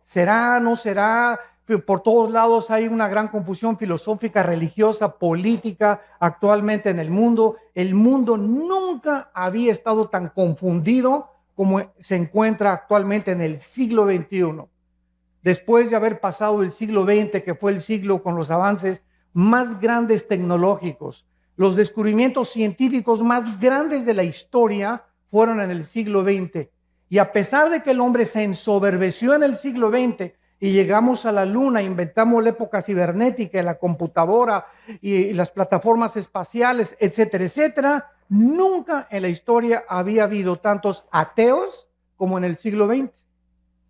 ¿Será, no será? Por todos lados hay una gran confusión filosófica, religiosa, política actualmente en el mundo. El mundo nunca había estado tan confundido como se encuentra actualmente en el siglo XXI. Después de haber pasado el siglo XX, que fue el siglo con los avances más grandes tecnológicos, los descubrimientos científicos más grandes de la historia fueron en el siglo XX. Y a pesar de que el hombre se ensoberbeció en el siglo XX y llegamos a la luna, inventamos la época cibernética, la computadora y las plataformas espaciales, etcétera, etcétera, nunca en la historia había habido tantos ateos como en el siglo XX.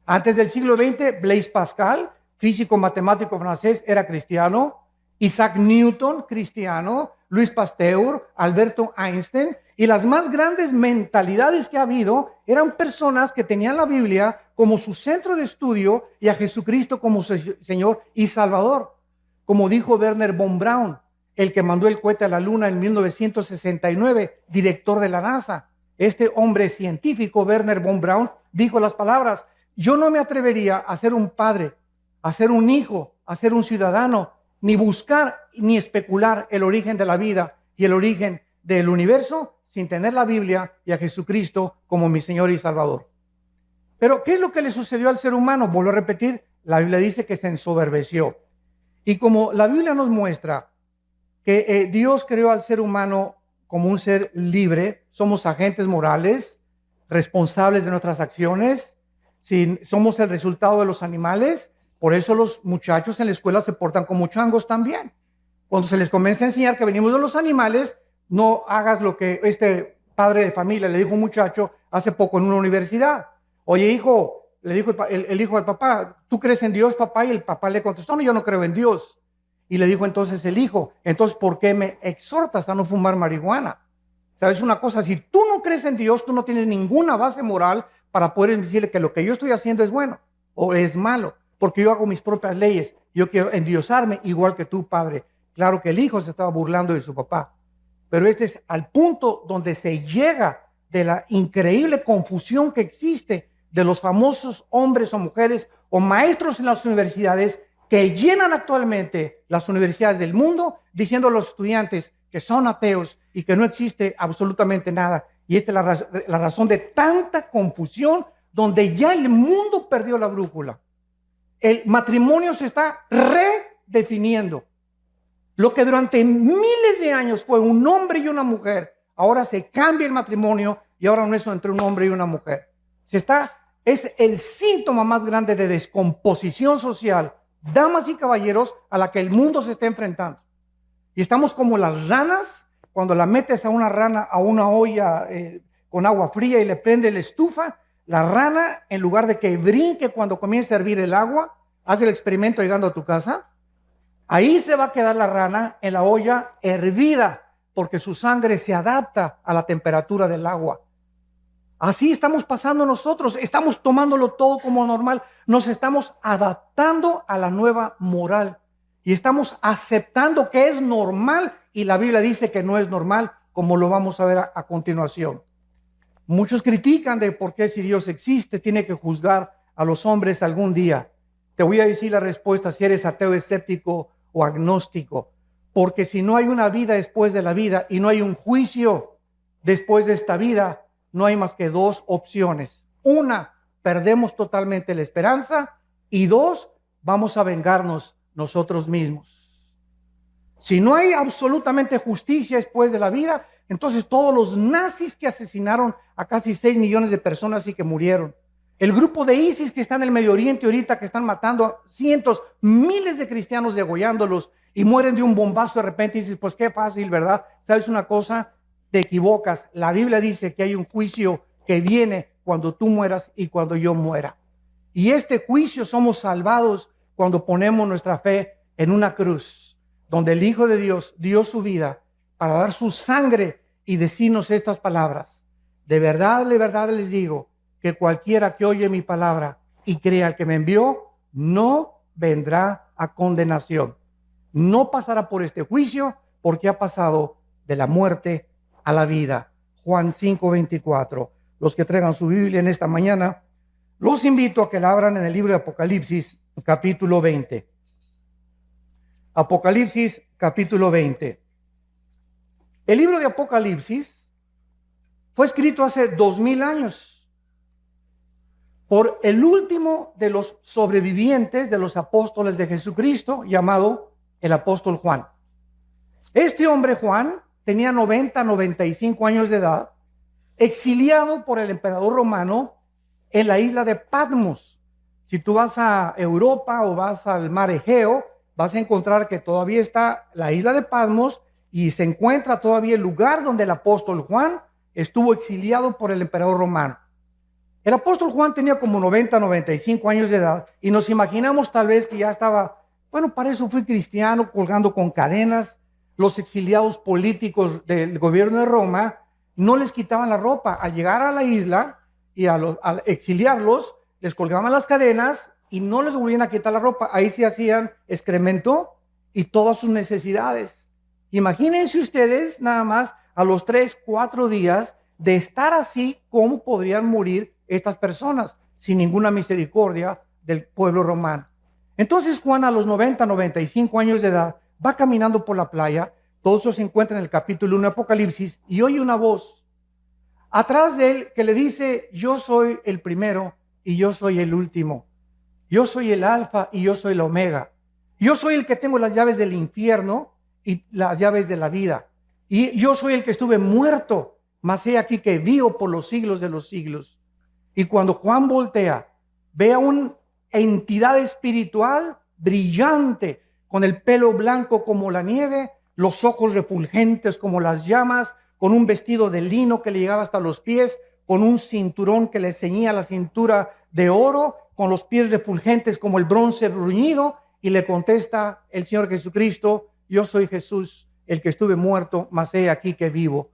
Antes del siglo XX, Blaise Pascal, físico matemático francés, era cristiano. Isaac Newton, cristiano. Louis Pasteur, Alberto Einstein. Y las más grandes mentalidades que ha habido eran personas que tenían la Biblia como su centro de estudio y a Jesucristo como su Señor y Salvador. Como dijo Wernher von Braun, el que mandó el cohete a la luna en 1969, director de la NASA. Este hombre científico, Wernher von Braun, dijo las palabras: yo no me atrevería a ser un padre, a ser un hijo, a ser un ciudadano, ni buscar ni especular el origen de la vida y el origen del universo sin tener la Biblia y a Jesucristo como mi Señor y Salvador. Pero, ¿qué es lo que le sucedió al ser humano? Vuelvo a repetir, la Biblia dice que se ensoberbeció. Y como la Biblia nos muestra que Dios creó al ser humano como un ser libre, somos agentes morales, responsables de nuestras acciones, si somos el resultado de los animales, por eso los muchachos en la escuela se portan como changos también. Cuando se les comienza a enseñar que venimos de los animales, no hagas lo que este padre de familia le dijo a un muchacho hace poco en una universidad. Oye, hijo, le dijo el hijo al papá, ¿tú crees en Dios, papá? Y el papá le contestó, no, yo no creo en Dios. Y le dijo entonces el hijo, entonces, ¿por qué me exhortas a no fumar marihuana? ¿Sabes una cosa? Si tú no crees en Dios, tú no tienes ninguna base moral para poder decirle que lo que yo estoy haciendo es bueno o es malo, porque yo hago mis propias leyes. Yo quiero endiosarme igual que tú, padre. Claro que el hijo se estaba burlando de su papá, pero este es al punto donde se llega de la increíble confusión que existe de los famosos hombres o mujeres o maestros en las universidades que llenan actualmente las universidades del mundo diciendo a los estudiantes que son ateos y que no existe absolutamente nada. Y esta es la razón de tanta confusión, donde ya el mundo perdió la brújula. El matrimonio se está redefiniendo. Lo que durante miles de años fue un hombre y una mujer, ahora se cambia el matrimonio y ahora no es entre un hombre y una mujer. Es el síntoma más grande de descomposición social, damas y caballeros, a la que el mundo se está enfrentando. Y estamos como las ranas, cuando la metes a una rana a una olla con agua fría y le prende la estufa, la rana, en lugar de que brinque cuando comience a hervir el agua, haz el experimento llegando a tu casa, ahí se va a quedar la rana en la olla hervida, porque su sangre se adapta a la temperatura del agua. Así estamos pasando nosotros, estamos tomándolo todo como normal, nos estamos adaptando a la nueva moral y estamos aceptando que es normal y la Biblia dice que no es normal, como lo vamos a ver a continuación. Muchos critican de por qué, si Dios existe, tiene que juzgar a los hombres algún día. Te voy a decir la respuesta si eres ateo, escéptico o agnóstico, porque si no hay una vida después de la vida y no hay un juicio después de esta vida, no hay más que dos opciones. Una, perdemos totalmente la esperanza, y dos, vamos a vengarnos nosotros mismos. Si no hay absolutamente justicia después de la vida, entonces todos los nazis que asesinaron a casi 6 millones de personas y que murieron, el grupo de ISIS que está en el Medio Oriente ahorita, que están matando a cientos, miles de cristianos, degollándolos, y mueren de un bombazo de repente, y dices, pues qué fácil, ¿verdad? ¿Sabes una cosa? Te equivocas. La Biblia dice que hay un juicio que viene cuando tú mueras y cuando yo muera. Y este juicio somos salvados cuando ponemos nuestra fe en una cruz, donde el Hijo de Dios dio su vida para dar su sangre y decirnos estas palabras. De verdad les digo que cualquiera que oye mi palabra y crea al que me envió, no vendrá a condenación. No pasará por este juicio, porque ha pasado de la muerte a la vida. Juan 5:24. Los que traigan su Biblia en esta mañana, Los invito a que la abran en el libro de Apocalipsis, capítulo 20. Apocalipsis, capítulo 20. El libro de Apocalipsis fue escrito hace 2000 años por el último de los sobrevivientes de los apóstoles de Jesucristo, llamado el apóstol Juan. Este hombre, Juan, tenía 95 años de edad, exiliado por el emperador romano en la isla de Patmos. Si tú vas a Europa o vas al mar Egeo, vas a encontrar que todavía está la isla de Patmos y se encuentra todavía el lugar donde el apóstol Juan estuvo exiliado por el emperador romano. El apóstol Juan tenía como 95 años de edad y nos imaginamos tal vez que ya estaba, bueno, para eso fui cristiano, colgando con cadenas. Los exiliados políticos del gobierno de Roma no les quitaban la ropa. Al llegar a la isla y al exiliarlos, les colgaban las cadenas y no les volvían a quitar la ropa. Ahí se hacían excremento y todas sus necesidades. Imagínense ustedes nada más a los 3, 4 días de estar así, cómo podrían morir estas personas sin ninguna misericordia del pueblo romano. Entonces Juan, a los 95 años de edad, va caminando por la playa. Todo eso se encuentra en el capítulo 1 de Apocalipsis y oye una voz atrás de él que le dice: yo soy el primero y yo soy el último. Yo soy el alfa y yo soy el omega. Yo soy el que tengo las llaves del infierno y las llaves de la vida. Y yo soy el que estuve muerto, mas he aquí que vivo por los siglos de los siglos. Y cuando Juan voltea, ve a una entidad espiritual brillante, con el pelo blanco como la nieve, los ojos refulgentes como las llamas, con un vestido de lino que le llegaba hasta los pies, con un cinturón que le ceñía la cintura de oro, con los pies refulgentes como el bronce bruñido, y le contesta el Señor Jesucristo: yo soy Jesús, el que estuve muerto, mas he aquí que vivo.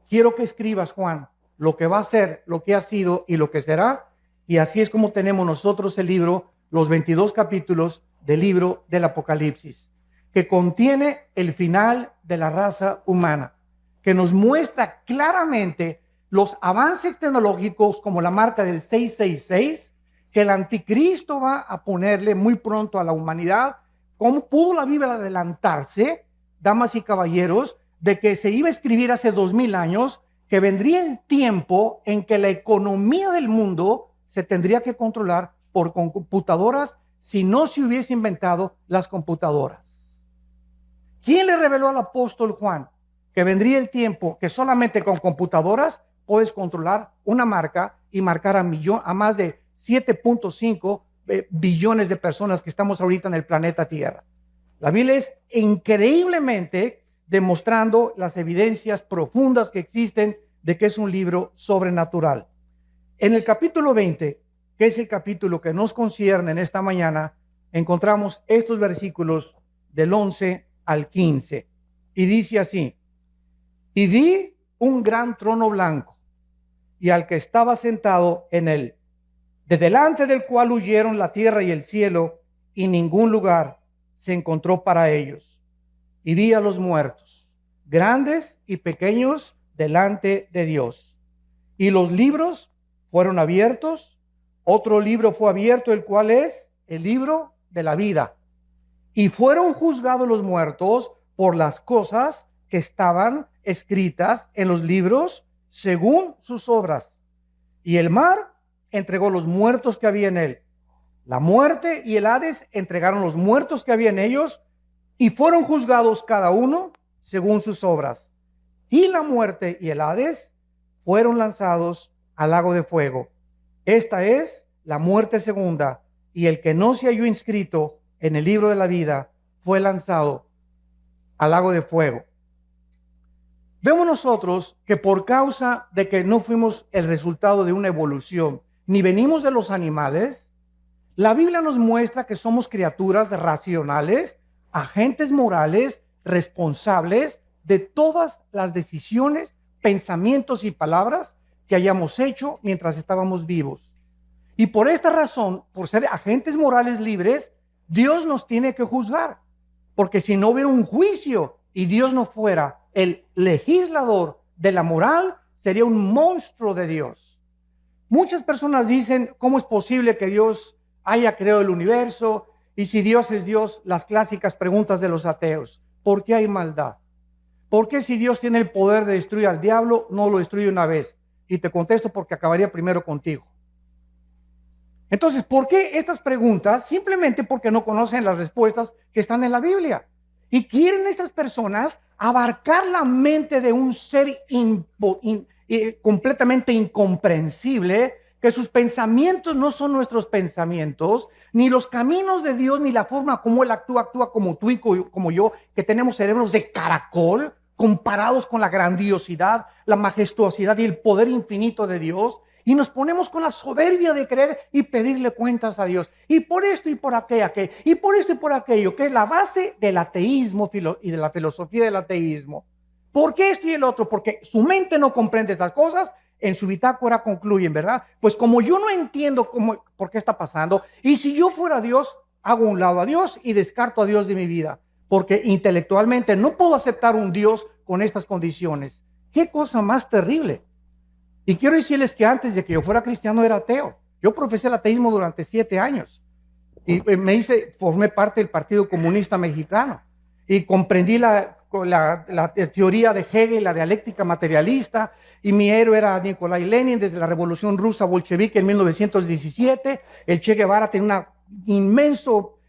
Quiero que escribas, Juan, lo que va a ser, lo que ha sido y lo que será. Y así es como tenemos nosotros el libro, los 22 capítulos del libro del Apocalipsis, que contiene el final de la raza humana, que nos muestra claramente los avances tecnológicos como la marca del 666, que el anticristo va a ponerle muy pronto a la humanidad. ¿Cómo pudo la Biblia adelantarse, damas y caballeros, de que se iba a escribir hace 2000 años, que vendría el tiempo en que la economía del mundo se tendría que controlar por computadoras si no se hubiese inventado las computadoras? ¿Quién le reveló al apóstol Juan que vendría el tiempo que solamente con computadoras puedes controlar una marca y marcar a más de 7.5 billones de personas que estamos ahorita en el planeta Tierra? La Biblia es increíblemente demostrando las evidencias profundas que existen de que es un libro sobrenatural. En el capítulo 20, que es el capítulo que nos concierne en esta mañana, encontramos estos versículos del 11 al 15. Y dice así: y vi un gran trono blanco y al que estaba sentado en él, de delante del cual huyeron la tierra y el cielo, y ningún lugar se encontró para ellos. Y vi a los muertos, grandes y pequeños, delante de Dios. Y los libros fueron abiertos. Otro libro fue abierto, el cual es el libro de la vida. Y fueron juzgados los muertos por las cosas que estaban escritas en los libros según sus obras. Y el mar entregó los muertos que había en él. La muerte y el Hades entregaron los muertos que había en ellos, y fueron juzgados cada uno según sus obras. Y la muerte y el Hades fueron lanzados al lago de fuego. Esta es la muerte segunda, y el que no se halló inscrito en el libro de la vida fue lanzado al lago de fuego. Vemos nosotros que por causa de que no fuimos el resultado de una evolución, ni venimos de los animales, la Biblia nos muestra que somos criaturas racionales, agentes morales, responsables de todas las decisiones, pensamientos y palabras que hayamos hecho mientras estábamos vivos. Y por esta razón, por ser agentes morales libres, Dios nos tiene que juzgar. Porque si no hubiera un juicio y Dios no fuera el legislador de la moral, sería un monstruo de Dios. Muchas personas dicen, ¿cómo es posible que Dios haya creado el universo? Y si Dios es Dios, las clásicas preguntas de los ateos. ¿Por qué hay maldad? ¿Por qué si Dios tiene el poder de destruir al diablo, no lo destruye una vez? Y te contesto porque acabaría primero contigo. Entonces, ¿por qué estas preguntas? Simplemente porque no conocen las respuestas que están en la Biblia. Y quieren estas personas abarcar la mente de un ser completamente incomprensible, que sus pensamientos no son nuestros pensamientos, ni los caminos de Dios, ni la forma como Él actúa como tú y como yo, que tenemos cerebros de caracol, comparados con la grandiosidad, la majestuosidad y el poder infinito de Dios. Y nos ponemos con la soberbia de creer y pedirle cuentas a Dios. Y por esto y por aquello, y por esto y por aquello, que es la base del ateísmo y de la filosofía del ateísmo. ¿Por qué esto y el otro? Porque su mente no comprende estas cosas. En su bitácora concluyen, ¿verdad? Pues como yo no entiendo por qué está pasando, y si yo fuera Dios, hago a un lado a Dios y descarto a Dios de mi vida. Porque intelectualmente no puedo aceptar un Dios con estas condiciones. ¿Qué cosa más terrible? Y quiero decirles que antes de que yo fuera cristiano era ateo. Yo profesé el ateísmo durante 7 años y formé parte del Partido Comunista Mexicano y comprendí la teoría de Hegel, la dialéctica materialista, y mi héroe era Nikolai Lenin desde la Revolución Rusa Bolchevique en 1917. El Che Guevara tenía un inmenso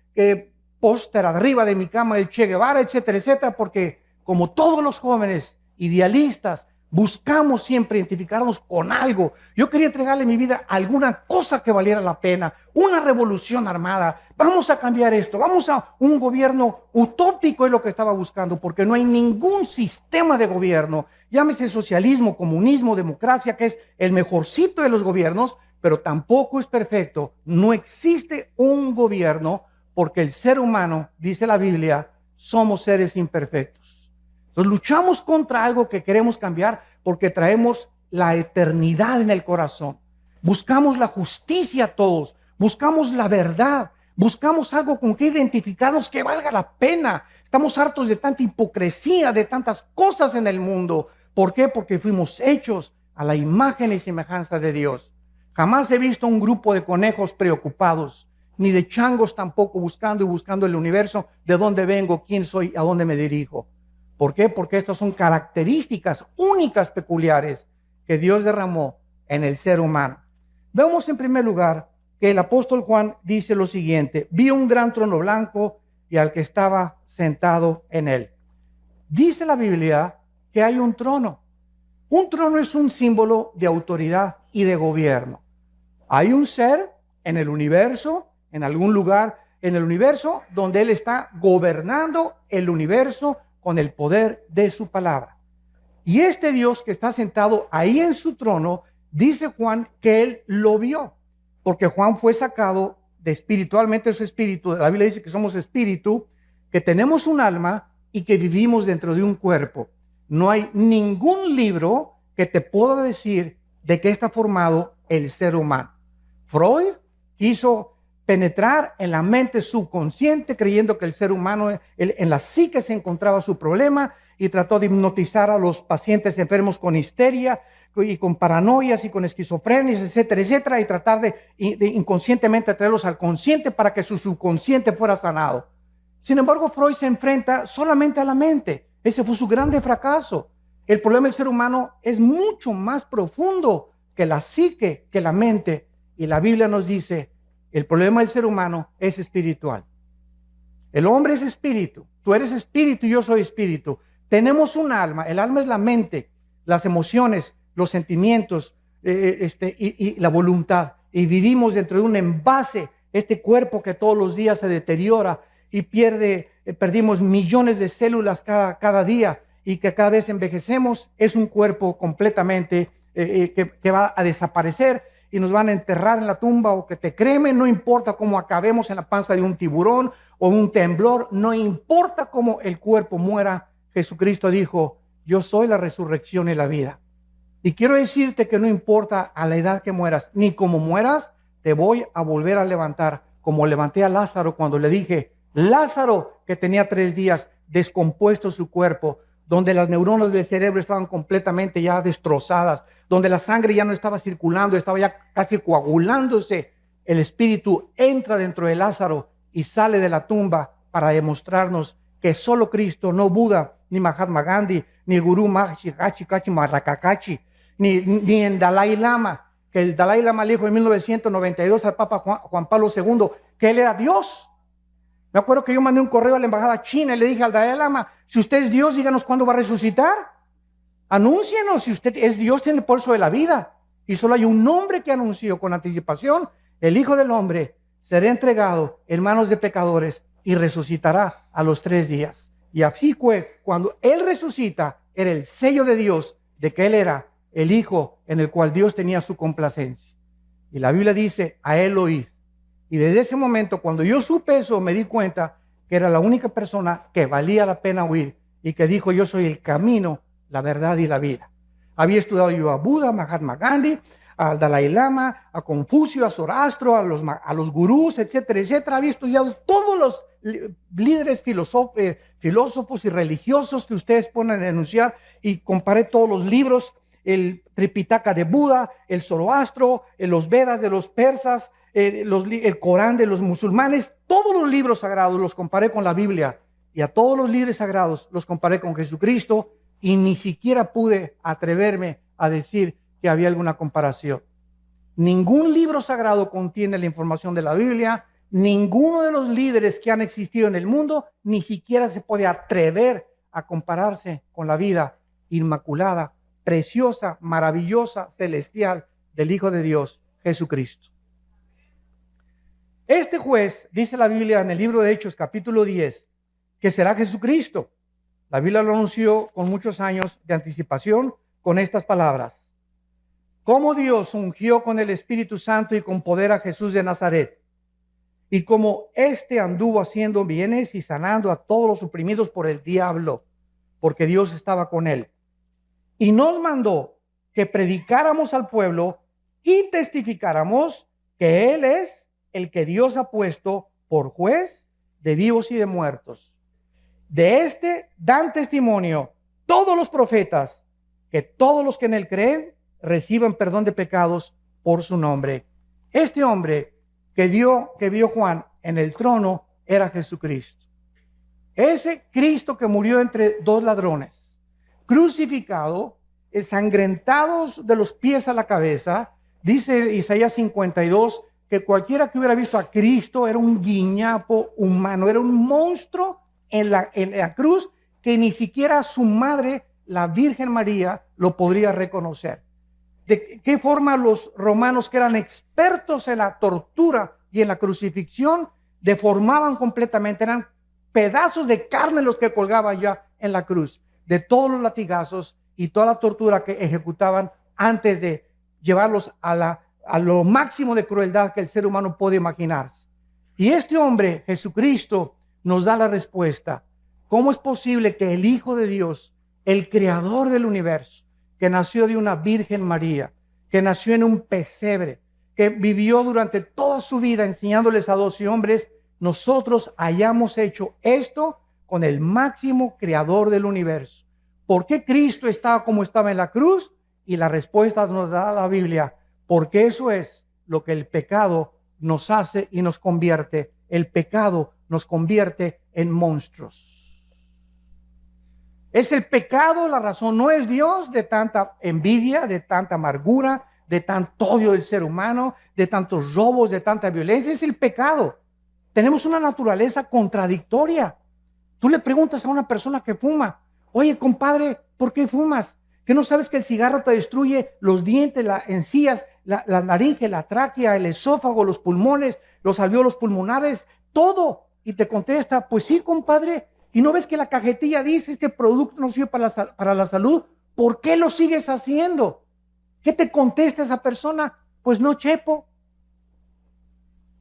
póster arriba de mi cama del Che Guevara, etcétera, etcétera, porque como todos los jóvenes idealistas, buscamos siempre identificarnos con algo. Yo quería entregarle mi vida a alguna cosa que valiera la pena, una revolución armada. Vamos a cambiar esto, vamos a un gobierno utópico, es lo que estaba buscando, porque no hay ningún sistema de gobierno, llámese socialismo, comunismo, democracia, que es el mejorcito de los gobiernos, pero tampoco es perfecto. No existe un gobierno porque el ser humano, dice la Biblia, somos seres imperfectos. Entonces luchamos contra algo que queremos cambiar porque traemos la eternidad en el corazón. Buscamos la justicia todos, buscamos la verdad, buscamos algo con que identificarnos que valga la pena. Estamos hartos de tanta hipocresía, de tantas cosas en el mundo. ¿Por qué? Porque fuimos hechos a la imagen y semejanza de Dios. Jamás he visto un grupo de conejos preocupados, ni de changos tampoco buscando el universo, de dónde vengo, quién soy, a dónde me dirijo. ¿Por qué? Porque estas son características únicas, peculiares, que Dios derramó en el ser humano. Vemos en primer lugar que el apóstol Juan dice lo siguiente: vi un gran trono blanco y al que estaba sentado en él. Dice la Biblia que hay un trono. Un trono es un símbolo de autoridad y de gobierno. Hay un ser en el universo, en algún lugar en el universo, donde Él está gobernando el universo con el poder de su palabra. Y este Dios que está sentado ahí en su trono, dice Juan que Él lo vio, porque Juan fue sacado de espiritualmente su espíritu. La Biblia dice que somos espíritu, que tenemos un alma y que vivimos dentro de un cuerpo. No hay ningún libro que te pueda decir de qué está formado el ser humano. Freud quiso penetrar en la mente subconsciente, creyendo que el ser humano, en la psique se encontraba su problema, y trató de hipnotizar a los pacientes enfermos con histeria y con paranoias y con esquizofrenias, etcétera, etcétera, y tratar de inconscientemente traerlos al consciente para que su subconsciente fuera sanado. Sin embargo, Freud se enfrenta solamente a la mente. Ese fue su grande fracaso. El problema del ser humano es mucho más profundo que la psique, que la mente, y la Biblia nos dice: el problema del ser humano es espiritual. El hombre es espíritu, tú eres espíritu y yo soy espíritu. Tenemos un alma, el alma es la mente, las emociones, los sentimientos y la voluntad. Y vivimos dentro de un envase, este cuerpo que todos los días se deteriora y perdimos millones de células cada día, y que cada vez envejecemos. Es un cuerpo completamente que va a desaparecer y nos van a enterrar en la tumba, o que te cremen. No importa cómo acabemos en la panza de un tiburón o un temblor, no importa cómo el cuerpo muera. Jesucristo dijo: yo soy la resurrección y la vida. Y quiero decirte que no importa a la edad que mueras, ni cómo mueras, te voy a volver a levantar, como levanté a Lázaro cuando le dije: Lázaro, que tenía 3 días descompuesto su cuerpo, donde las neuronas del cerebro estaban completamente ya destrozadas, donde la sangre ya no estaba circulando, estaba ya casi coagulándose. El espíritu entra dentro de Lázaro y sale de la tumba para demostrarnos que solo Cristo, no Buda, ni Mahatma Gandhi, ni el gurú Mahasi Kachi Marrakakachi, ni el Dalai Lama, que el Dalai Lama le dijo en 1992 al Papa Juan Pablo II que él era Dios. Me acuerdo que yo mandé un correo a la embajada china y le dije al Dalai Lama, si usted es Dios, díganos cuándo va a resucitar. Anúncienos, si usted es Dios, tiene el pulso de la vida. Y solo hay un nombre que anunció con anticipación: el Hijo del Hombre será entregado en manos de pecadores y resucitará a los 3 días. Y así fue, cuando Él resucita, era el sello de Dios de que Él era el Hijo en el cual Dios tenía su complacencia. Y la Biblia dice, a Él oíd. Y desde ese momento, cuando yo supe eso, me di cuenta que era la única persona que valía la pena oír y que dijo, yo soy el camino, la verdad y la vida. Había estudiado yo a Buda, a Mahatma Gandhi, al Dalai Lama, a Confucio, a Zoroastro, a los gurús, etcétera, etcétera. Había estudiado todos los líderes filósofos y religiosos que ustedes ponen a enunciar y comparé todos los libros, el Tripitaka de Buda, el Zoroastro, los Vedas de los persas, el Corán de los musulmanes, todos los libros sagrados los comparé con la Biblia y a todos los líderes sagrados los comparé con Jesucristo y ni siquiera pude atreverme a decir que había alguna comparación. Ningún libro sagrado contiene la información de la Biblia, ninguno de los líderes que han existido en el mundo ni siquiera se puede atrever a compararse con la vida inmaculada, preciosa, maravillosa, celestial del Hijo de Dios, Jesucristo. Este juez, dice la Biblia en el libro de Hechos, capítulo 10, que será Jesucristo. La Biblia lo anunció con muchos años de anticipación con estas palabras. Como Dios ungió con el Espíritu Santo y con poder a Jesús de Nazaret, y como éste anduvo haciendo bienes y sanando a todos los oprimidos por el diablo, porque Dios estaba con él. Y nos mandó que predicáramos al pueblo y testificáramos que Él es el que Dios ha puesto por juez de vivos y de muertos. De este dan testimonio todos los profetas, que todos los que en Él creen reciban perdón de pecados por su nombre. Este hombre que vio Juan en el trono era Jesucristo. Ese Cristo que murió entre 2 ladrones, crucificado, ensangrentados de los pies a la cabeza. Dice Isaías 52 que cualquiera que hubiera visto a Cristo era un guiñapo humano, era un monstruo en la cruz que ni siquiera su madre, la Virgen María, lo podría reconocer. ¿De qué forma los romanos, que eran expertos en la tortura y en la crucifixión, deformaban completamente? Eran pedazos de carne los que colgaban ya en la cruz, de todos los latigazos y toda la tortura que ejecutaban antes de llevarlos a lo máximo de crueldad que el ser humano puede imaginarse. Y este hombre, Jesucristo, nos da la respuesta. ¿Cómo es posible que el Hijo de Dios, el creador del universo, que nació de una Virgen María, que nació en un pesebre, que vivió durante toda su vida enseñándoles a 12 hombres, nosotros hayamos hecho esto con el máximo creador del universo? ¿Por qué Cristo estaba como estaba en la cruz? Y la respuesta nos da la Biblia, porque eso es lo que el pecado nos hace y nos convierte. El pecado nos convierte en monstruos. Es el pecado la razón, no es Dios, de tanta envidia, de tanta amargura, de tanto odio del ser humano, de tantos robos, de tanta violencia. Es el pecado. Tenemos una naturaleza contradictoria. Tú le preguntas a una persona que fuma, oye, compadre, ¿por qué fumas? ¿Que no sabes que el cigarro te destruye los dientes, las encías, la laringe, la tráquea, el esófago, los pulmones, los alvéolos pulmonares, todo? Y te contesta, pues sí, compadre. ¿Y no ves que la cajetilla dice, este producto no sirve para la salud? ¿Por qué lo sigues haciendo? ¿Qué te contesta esa persona? Pues no, chepo,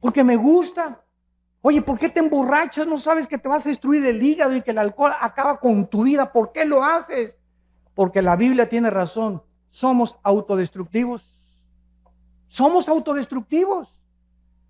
porque me gusta. Oye, ¿por qué te emborrachas? ¿No sabes que te vas a destruir el hígado y que el alcohol acaba con tu vida? ¿Por qué lo haces? Porque la Biblia tiene razón. Somos autodestructivos. Somos autodestructivos.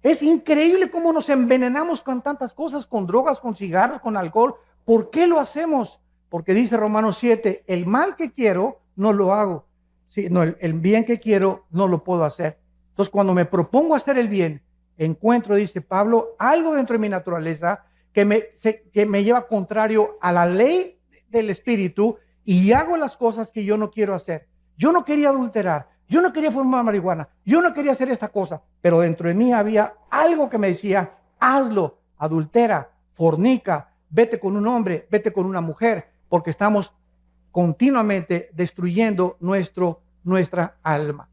Es increíble cómo nos envenenamos con tantas cosas, con drogas, con cigarros, con alcohol. ¿Por qué lo hacemos? porque dice Romanos 7, el mal que quiero no lo hago, sino el bien que quiero no lo puedo hacer. Entonces, cuando me propongo hacer el bien, encuentro, dice Pablo, algo dentro de mi naturaleza que me lleva contrario a la ley del Espíritu y hago las cosas que yo no quiero hacer. Yo no quería adulterar, yo no quería fumar marihuana, yo no quería hacer esta cosa, pero dentro de mí había algo que me decía, hazlo, adultera, fornica, vete con un hombre, vete con una mujer, porque estamos continuamente destruyendo nuestra alma.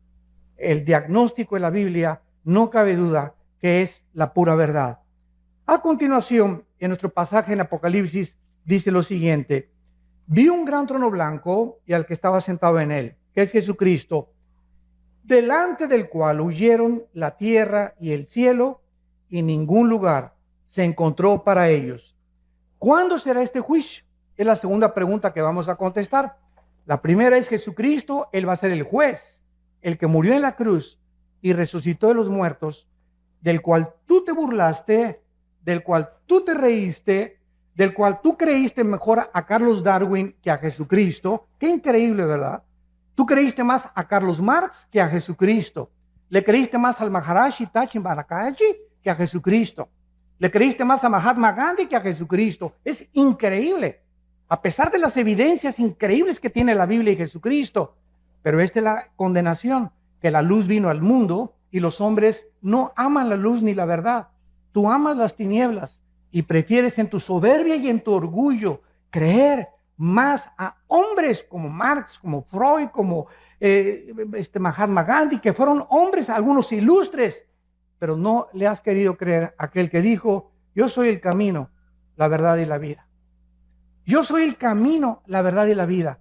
El diagnóstico de la Biblia, no cabe duda que es la pura verdad. A continuación, en nuestro pasaje en Apocalipsis, dice lo siguiente: vi un gran trono blanco y al que estaba sentado en él, que es Jesucristo, delante del cual huyeron la tierra y el cielo, y ningún lugar se encontró para ellos. ¿Cuándo será este juicio? Es la segunda pregunta que vamos a contestar. La primera es Jesucristo, Él va a ser el juez, el que murió en la cruz y resucitó de los muertos, del cual tú te burlaste, del cual tú te reíste, del cual tú creíste mejor a Carlos Darwin que a Jesucristo. Qué increíble, ¿verdad? Tú creíste más a Carlos Marx que a Jesucristo. Le creíste más al Maharaji Tachi Marakaji que a Jesucristo. Le creíste más a Mahatma Gandhi que a Jesucristo. Es increíble, a pesar de las evidencias increíbles que tiene la Biblia y Jesucristo. Pero esta es la condenación, que la luz vino al mundo y los hombres no aman la luz ni la verdad. Tú amas las tinieblas y prefieres en tu soberbia y en tu orgullo creer más a hombres como Marx, como Freud, como Mahatma Gandhi, que fueron hombres, algunos ilustres, pero no le has querido creer a aquel que dijo: yo soy el camino, la verdad y la vida. Yo soy el camino, la verdad y la vida.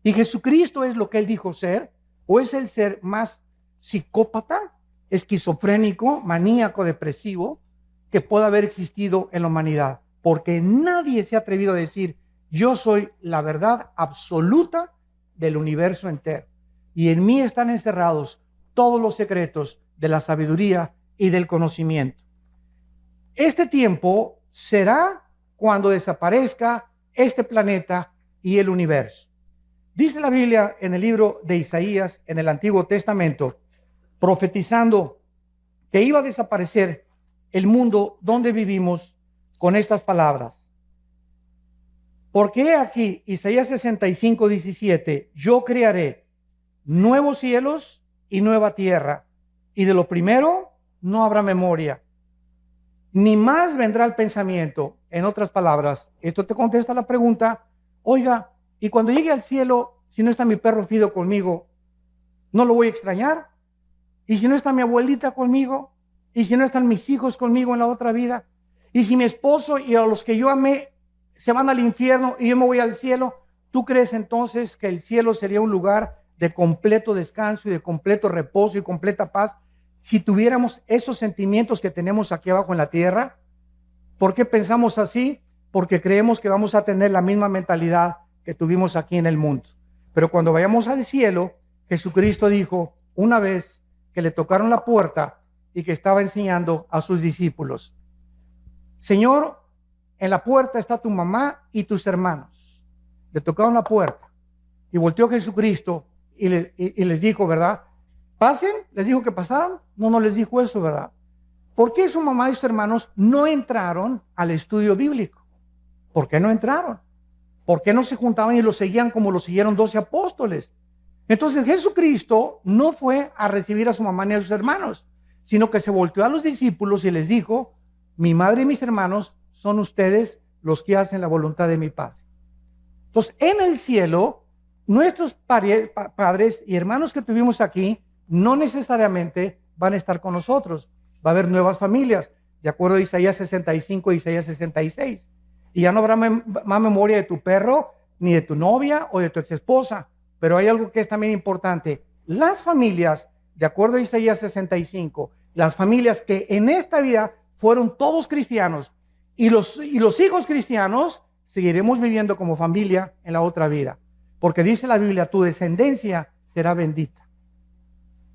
¿Y Jesucristo es lo que él dijo ser? ¿O es el ser más psicópata, esquizofrénico, maníaco, depresivo que pueda haber existido en la humanidad? Porque nadie se ha atrevido a decir: yo soy la verdad absoluta del universo entero, y en mí están encerrados todos los secretos de la sabiduría y del conocimiento. Este tiempo será cuando desaparezca este planeta y el universo. Dice la Biblia en el libro de Isaías, en el Antiguo Testamento, profetizando que iba a desaparecer el mundo donde vivimos, con estas palabras: porque he aquí, Isaías 65, 17, yo crearé nuevos cielos y nueva tierra, y de lo primero no habrá memoria, ni más vendrá el pensamiento. En otras palabras, esto te contesta la pregunta: oiga, y cuando llegue al cielo, si no está mi perro Fido conmigo, ¿no lo voy a extrañar? ¿Y si no está mi abuelita conmigo? ¿Y si no están mis hijos conmigo en la otra vida? ¿Y si mi esposo y a los que yo amé se van al infierno y yo me voy al cielo? ¿Tú crees entonces que el cielo sería un lugar de completo descanso y de completo reposo y completa paz si tuviéramos esos sentimientos que tenemos aquí abajo en la tierra? ¿Por qué pensamos así? Porque creemos que vamos a tener la misma mentalidad que tuvimos aquí en el mundo. Pero cuando vayamos al cielo, Jesucristo dijo una vez que le tocaron la puerta y que estaba enseñando a sus discípulos: Señor, en la puerta está tu mamá y tus hermanos. Le tocaron la puerta y volteó Jesucristo y les dijo, ¿verdad? Pasen, les dijo que pasaran. No les dijo eso, ¿verdad? ¿Por qué su mamá y sus hermanos no entraron al estudio bíblico? ¿Por qué no entraron? ¿Por qué no se juntaban y lo seguían como lo siguieron 12 apóstoles? Entonces Jesucristo no fue a recibir a su mamá ni a sus hermanos, sino que se volteó a los discípulos y les dijo: mi madre y mis hermanos son ustedes los que hacen la voluntad de mi Padre. Entonces, en el cielo, nuestros padres y hermanos que tuvimos aquí no necesariamente van a estar con nosotros. Va a haber nuevas familias, de acuerdo a Isaías 65 y Isaías 66. Y ya no habrá más memoria de tu perro, ni de tu novia o de tu exesposa. Pero hay algo que es también importante. Las familias, de acuerdo a Isaías 65, las familias que en esta vida fueron todos cristianos, y los hijos cristianos, seguiremos viviendo como familia en la otra vida. Porque dice la Biblia: tu descendencia será bendita,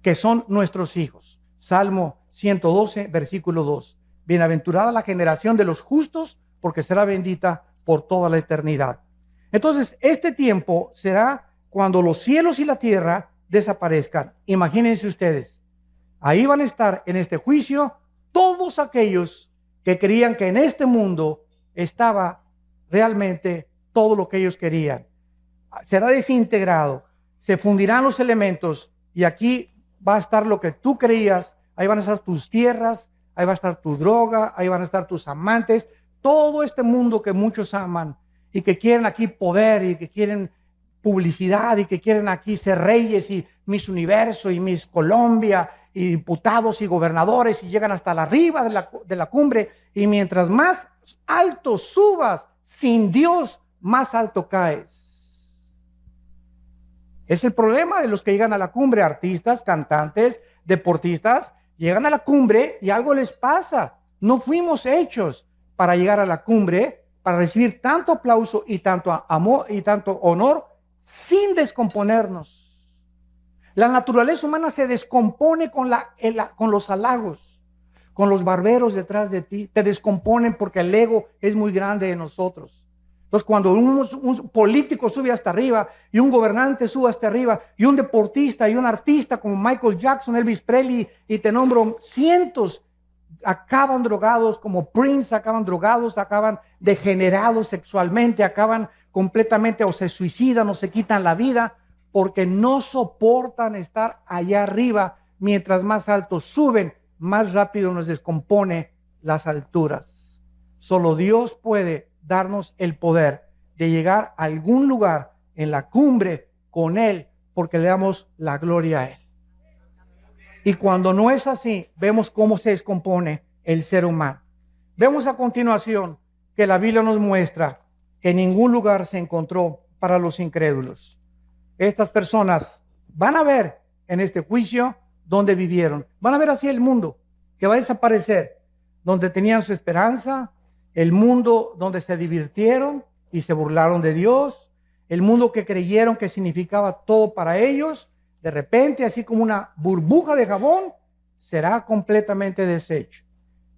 que son nuestros hijos. Salmo 112, versículo 2. Bienaventurada la generación de los justos, porque será bendita por toda la eternidad. Entonces, este tiempo será cuando los cielos y la tierra desaparezcan. Imagínense ustedes, ahí van a estar en este juicio todos aquellos que creían que en este mundo estaba realmente todo lo que ellos querían. Será desintegrado, se fundirán los elementos y aquí va a estar lo que tú creías. Ahí van a estar tus tierras, ahí va a estar tu droga, ahí van a estar tus amantes, todo este mundo que muchos aman y que quieren aquí poder y que quieren publicidad y que quieren aquí ser reyes y Miss Universo y Miss Colombia y diputados y gobernadores y llegan hasta la arriba de la cumbre, y mientras más alto subas sin Dios, más alto caes. Es el problema de los que llegan a la cumbre, artistas, cantantes, deportistas, llegan a la cumbre y algo les pasa. No fuimos hechos para llegar a la cumbre, para recibir tanto aplauso y tanto amor y tanto honor sin descomponernos. La naturaleza humana se descompone con los halagos, con los barberos detrás de ti. Te descomponen porque el ego es muy grande de nosotros. Entonces, cuando un político sube hasta arriba y un gobernante sube hasta arriba y un deportista y un artista como Michael Jackson, Elvis Presley y te nombro cientos, acaban drogados, como Prince, acaban drogados, acaban degenerados sexualmente, acaban completamente o se suicidan o se quitan la vida porque no soportan estar allá arriba. Mientras más altos suben, más rápido nos descompone las alturas. Solo Dios puede darnos el poder de llegar a algún lugar en la cumbre con Él, porque le damos la gloria a Él. Y cuando no es así, vemos cómo se descompone el ser humano. Vemos a continuación que la Biblia nos muestra que ningún lugar se encontró para los incrédulos. Estas personas van a ver en este juicio donde vivieron. Van a ver así el mundo que va a desaparecer, donde tenían su esperanza, el mundo donde se divirtieron y se burlaron de Dios, el mundo que creyeron que significaba todo para ellos. De repente, así como una burbuja de jabón, será completamente deshecho.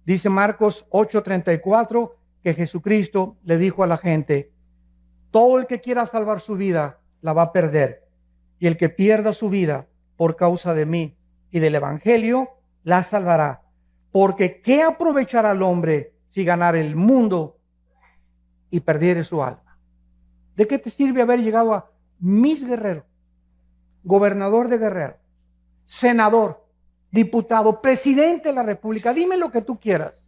Dice Marcos 8:34 que Jesucristo le dijo a la gente: todo el que quiera salvar su vida la va a perder, y el que pierda su vida por causa de mí y del evangelio la salvará. Porque ¿qué aprovechará el hombre si ganara el mundo y perdiere su alma? ¿De qué te sirve haber llegado a Miss Guerrero, gobernador de Guerrero, senador, diputado, presidente de la República? Dime lo que tú quieras.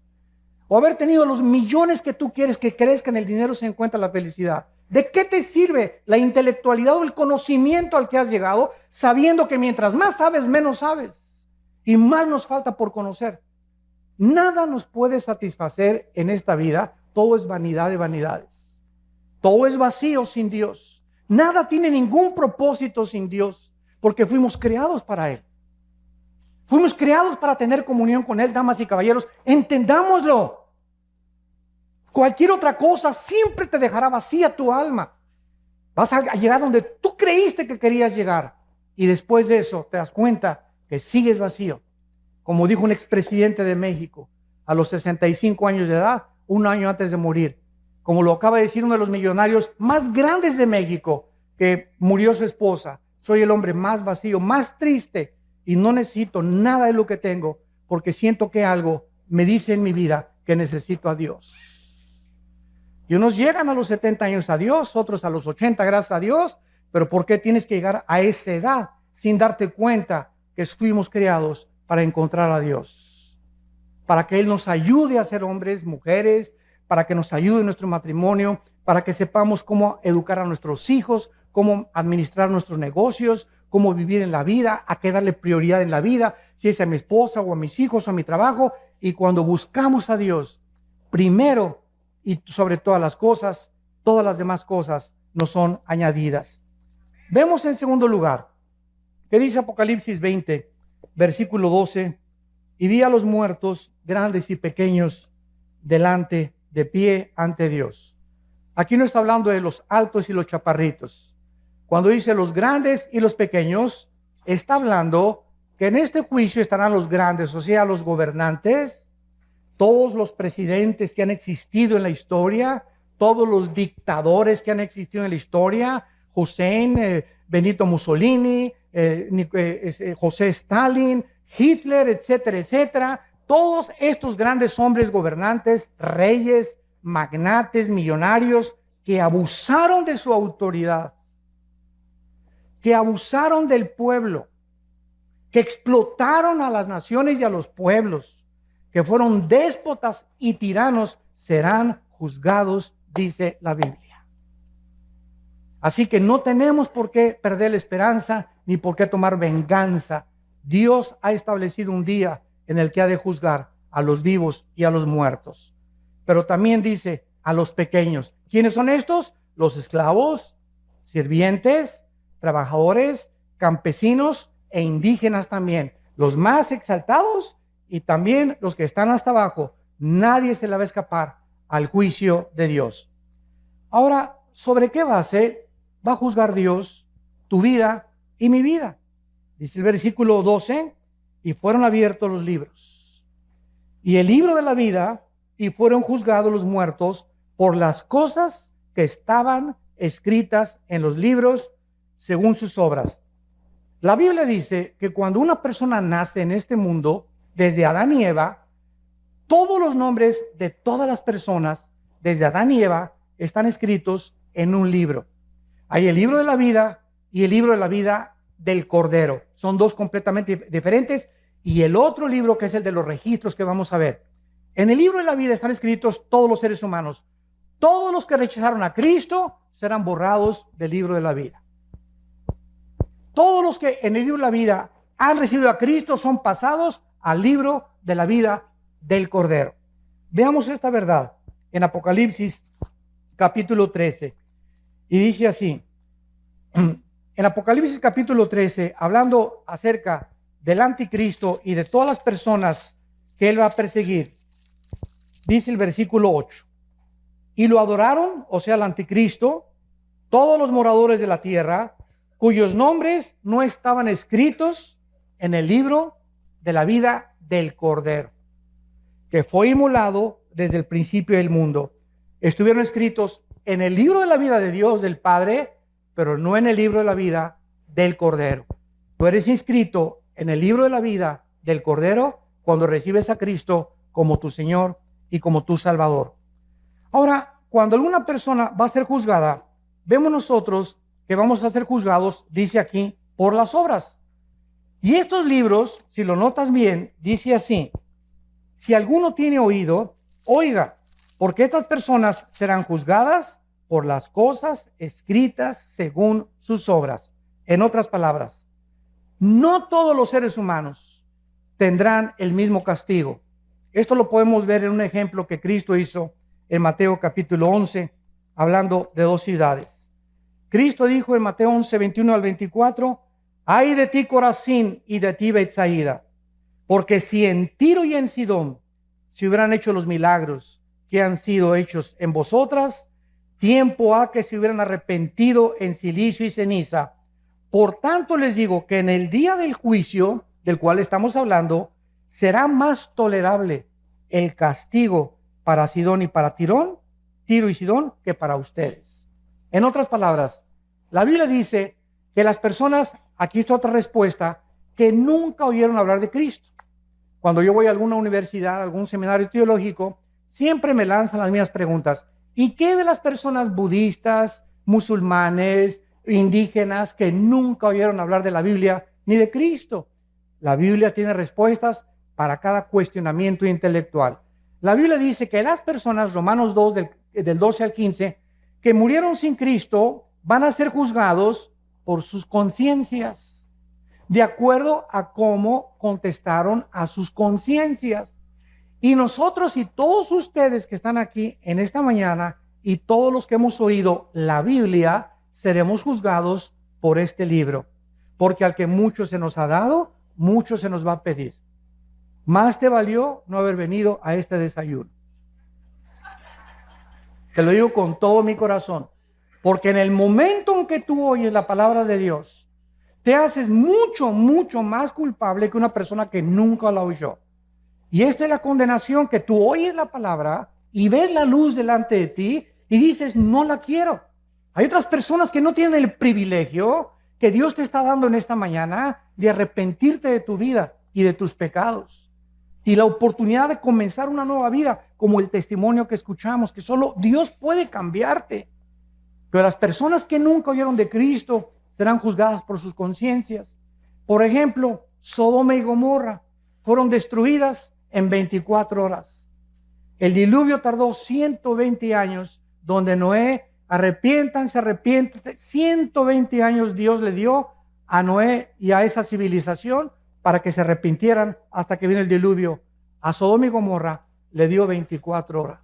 O haber tenido los millones que tú quieres, que crees que en el dinero se encuentra la felicidad. ¿De qué te sirve la intelectualidad o el conocimiento al que has llegado, sabiendo que mientras más sabes, menos sabes y más nos falta por conocer? Nada nos puede satisfacer en esta vida. Todo es vanidad de vanidades. Todo es vacío sin Dios. Nada tiene ningún propósito sin Dios, porque fuimos creados para Él. Fuimos creados para tener comunión con Él, damas y caballeros. Entendámoslo. Cualquier otra cosa siempre te dejará vacía tu alma. Vas a llegar donde tú creíste que querías llegar, y después de eso te das cuenta que sigues vacío. Como dijo un expresidente de México, a los 65 años de edad, un año antes de morir. Como lo acaba de decir uno de los millonarios más grandes de México, que murió su esposa: soy el hombre más vacío, más triste, y no necesito nada de lo que tengo, porque siento que algo me dice en mi vida que necesito a Dios. Y unos llegan a los 70 años a Dios, otros a los 80, gracias a Dios. Pero ¿por qué tienes que llegar a esa edad sin darte cuenta que fuimos creados para encontrar a Dios? Para que Él nos ayude a ser hombres, mujeres, para que nos ayude en nuestro matrimonio, para que sepamos cómo educar a nuestros hijos, cómo administrar nuestros negocios, cómo vivir en la vida, a qué darle prioridad en la vida, si es a mi esposa o a mis hijos o a mi trabajo. Y cuando buscamos a Dios primero y sobre todas las cosas, todas las demás cosas nos son añadidas. Vemos en segundo lugar que dice Apocalipsis 20, versículo 12: y vi a los muertos, grandes y pequeños, delante, de pie ante Dios. Aquí no está hablando de los altos y los chaparritos. Cuando dice los grandes y los pequeños, está hablando que en este juicio estarán los grandes, o sea, los gobernantes, todos los presidentes que han existido en la historia, todos los dictadores que han existido en la historia, Hussein, Benito Mussolini, José Stalin, Hitler, etcétera, etcétera. Todos estos grandes hombres gobernantes, reyes, magnates, millonarios, que abusaron de su autoridad, que abusaron del pueblo, que explotaron a las naciones y a los pueblos, que fueron déspotas y tiranos, serán juzgados, dice la Biblia. Así que no tenemos por qué perder la esperanza ni por qué tomar venganza. Dios ha establecido un día en el que ha de juzgar a los vivos y a los muertos. Pero también dice a los pequeños. ¿Quiénes son estos? Los esclavos, sirvientes, trabajadores, campesinos e indígenas también. Los más exaltados y también los que están hasta abajo. Nadie se le va a escapar al juicio de Dios. Ahora, ¿sobre qué base va a juzgar Dios tu vida y mi vida? Dice el versículo 12, y fueron abiertos los libros. Y el libro de la vida, y fueron juzgados los muertos por las cosas que estaban escritas en los libros según sus obras. La Biblia dice que cuando una persona nace en este mundo, desde Adán y Eva, todos los nombres de todas las personas, desde Adán y Eva, están escritos en un libro. Hay el libro de la vida y el libro de la vida del Cordero. Son dos completamente diferentes. Y el otro libro, que es el de los registros que vamos a ver. En el libro de la vida están escritos todos los seres humanos. Todos los que rechazaron a Cristo serán borrados del libro de la vida. Todos los que en el libro de la vida han recibido a Cristo son pasados al libro de la vida del Cordero. Veamos esta verdad en Apocalipsis capítulo 13. Y dice así, en Apocalipsis capítulo 13, hablando acerca del anticristo y de todas las personas que él va a perseguir, dice el versículo 8, y lo adoraron, o sea, el anticristo, todos los moradores de la tierra, cuyos nombres no estaban escritos en el libro de la vida del Cordero, que fue inmolado desde el principio del mundo. Estuvieron escritos en el libro de la vida de Dios, del Padre, pero no en el libro de la vida del Cordero. Tú eres inscrito en el libro de la vida del Cordero cuando recibes a Cristo como tu Señor y como tu Salvador. Ahora, cuando alguna persona va a ser juzgada, vemos nosotros que vamos a ser juzgados, dice aquí, por las obras. Y estos libros, si lo notas bien, dice así: si alguno tiene oído, oiga, porque estas personas serán juzgadas por las cosas escritas según sus obras. En otras palabras, no todos los seres humanos tendrán el mismo castigo. Esto lo podemos ver en un ejemplo que Cristo hizo en Mateo capítulo 11, hablando de dos ciudades. Cristo dijo en Mateo 11, 21 al 24, ay de ti Corazín y de ti Betsaida, porque si en Tiro y en Sidón se hubieran hecho los milagros que han sido hechos en vosotras, tiempo ha que se hubieran arrepentido en silicio y ceniza. Por tanto les digo que en el día del juicio, del cual estamos hablando, será más tolerable el castigo para Sidón y para Tiro y Sidón, que para ustedes. En otras palabras, la Biblia dice que las personas, aquí está otra respuesta, que nunca oyeron hablar de Cristo. Cuando yo voy a alguna universidad, a algún seminario teológico, siempre me lanzan las mismas preguntas. ¿Y qué de las personas budistas, musulmanes, indígenas que nunca oyeron hablar de la Biblia ni de Cristo? La Biblia tiene respuestas para cada cuestionamiento intelectual. La Biblia dice que las personas, Romanos 2, del 12 al 15, que murieron sin Cristo, van a ser juzgados por sus conciencias, de acuerdo a cómo contestaron a sus conciencias. Y nosotros y todos ustedes que están aquí en esta mañana y todos los que hemos oído la Biblia, seremos juzgados por este libro. Porque al que mucho se nos ha dado, mucho se nos va a pedir. Más te valió no haber venido a este desayuno. Te lo digo con todo mi corazón. Porque en el momento en que tú oyes la palabra de Dios, te haces mucho, mucho más culpable que una persona que nunca la oyó. Y esta es la condenación, que tú oyes la palabra y ves la luz delante de ti y dices, no la quiero. Hay otras personas que no tienen el privilegio que Dios te está dando en esta mañana de arrepentirte de tu vida y de tus pecados. Y la oportunidad de comenzar una nueva vida, como el testimonio que escuchamos, que solo Dios puede cambiarte. Pero las personas que nunca oyeron de Cristo serán juzgadas por sus conciencias. Por ejemplo, Sodoma y Gomorra fueron destruidas en 24 horas. El diluvio tardó 120 años, donde Noé, arrepiéntanse, 120 años Dios le dio a Noé y a esa civilización para que se arrepintieran hasta que vino el diluvio. A Sodoma y Gomorra le dio 24 horas.